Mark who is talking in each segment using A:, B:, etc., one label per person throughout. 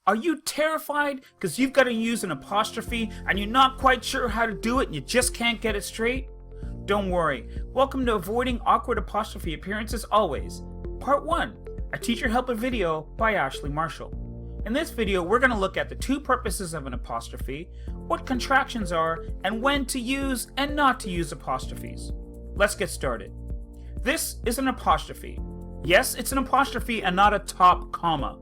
A: Are you terrified because you've got to use an apostrophe and you're not quite sure how to do it and you just can't get it straight? Don't worry. Welcome to Avoiding Awkward Apostrophe Appearances Always, Part 1, a teacher helper video by Ashley Marshall. In this video, we're going to look at the two purposes of an apostrophe, what contractions are, and when to use and not to use apostrophes. Let's get started. This is an apostrophe. Yes, it's an apostrophe and not a top comma.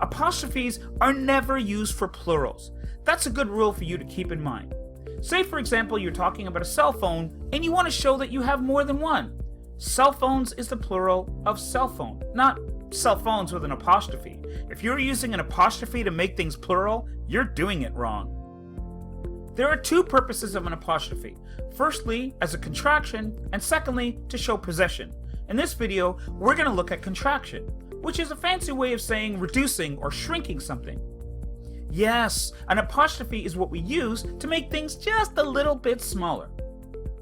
A: Apostrophes are never used for plurals. That's a good rule for you to keep in mind. Say, for example, you're talking about a cell phone and you want to show that you have more than one. Cell phones is the plural of cell phone, not cell phones with an apostrophe. If you're using an apostrophe to make things plural, you're doing it wrong. There are two purposes of an apostrophe. Firstly, as a contraction, and secondly, to show possession. In this video, we're going to look at contraction, which is a fancy way of saying reducing or shrinking something. Yes, an apostrophe is what we use to make things just a little bit smaller.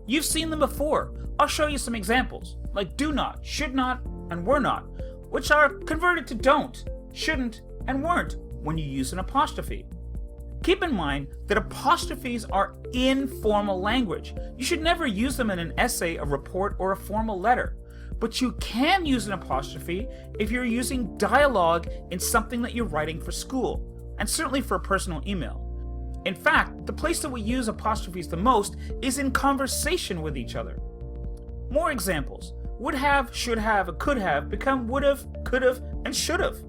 A: You've seen them before. I'll show you some examples, like do not, should not, and were not, which are converted to don't, shouldn't, and weren't when you use an apostrophe. Keep in mind that apostrophes are informal language. You should never use them in an essay, a report, or a formal letter. But you can use an apostrophe if you're using dialogue in something that you're writing for school, and certainly for a personal email. In fact, the place that we use apostrophes the most is in conversation with each other. More examples. Would have, should have, and could have become would have, could have, and should have.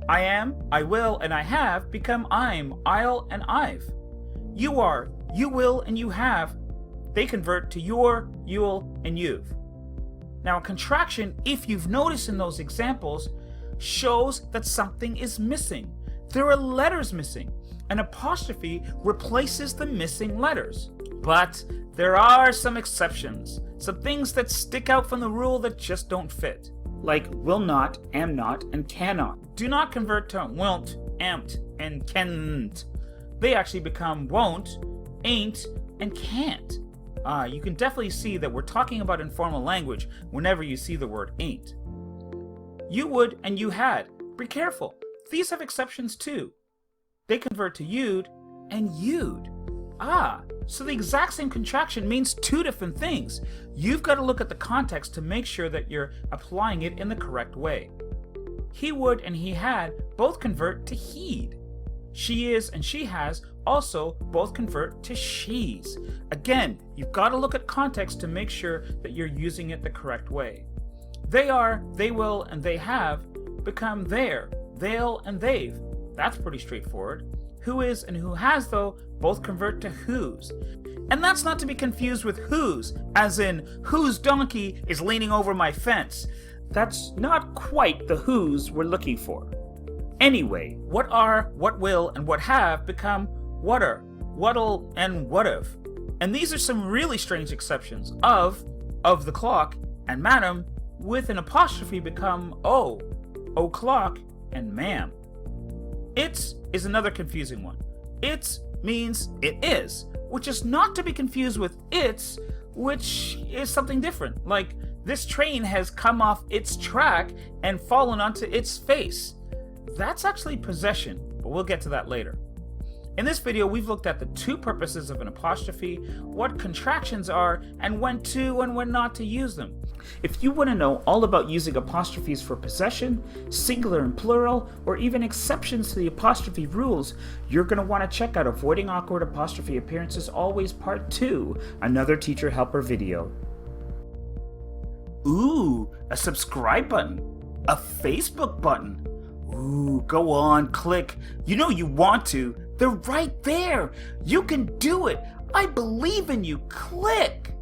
A: I am, I will, and I have become I'm, I'll, and I've. You are, you will, and you have, they convert to your, you'll, and you've. Now, a contraction, if you've noticed in those examples, shows that something is missing. There are letters missing. An apostrophe replaces the missing letters. But there are some exceptions, some things that stick out from the rule that just don't fit. Like will not, am not, and cannot. Do not convert to won't, amped, and can't. They actually become won't, ain't, and can't. You can definitely see that we're talking about informal language whenever you see the word ain't. You would and you had. Be careful. These have exceptions too. They convert to you'd and you'd. So the exact same contraction means two different things. You've got to look at the context to make sure that you're applying it in the correct way. He would and he had both convert to he'd. She is and she has also both convert to she's. Again, you've got to look at context to make sure that you're using it the correct way. They are, they will, and they have become their, they'll, and they've. That's pretty straightforward. Who is and who has, though, both convert to whose. And that's not to be confused with whose, as in whose donkey is leaning over my fence. That's not quite the whose we're looking for. Anyway, what are, what will, and what have become what are, what'll, and what've. And these are some really strange exceptions. Of the clock, and madam, with an apostrophe become o'clock, and ma'am. It's is another confusing one. It's means it is, which is not to be confused with it's, which is something different. Like, this train has come off its track and fallen onto its face. That's actually possession, but we'll get to that later. In this video, we've looked at the two purposes of an apostrophe, what contractions are, and when to and when not to use them. If you want to know all about using apostrophes for possession, singular and plural, or even exceptions to the apostrophe rules, you're going to want to check out Avoiding Awkward Apostrophe Appearances Always Part 2, another teacher helper video. Ooh, a subscribe button, a Facebook button. Ooh, go on, click. You know you want to. They're right there. You can do it. I believe in you. Click.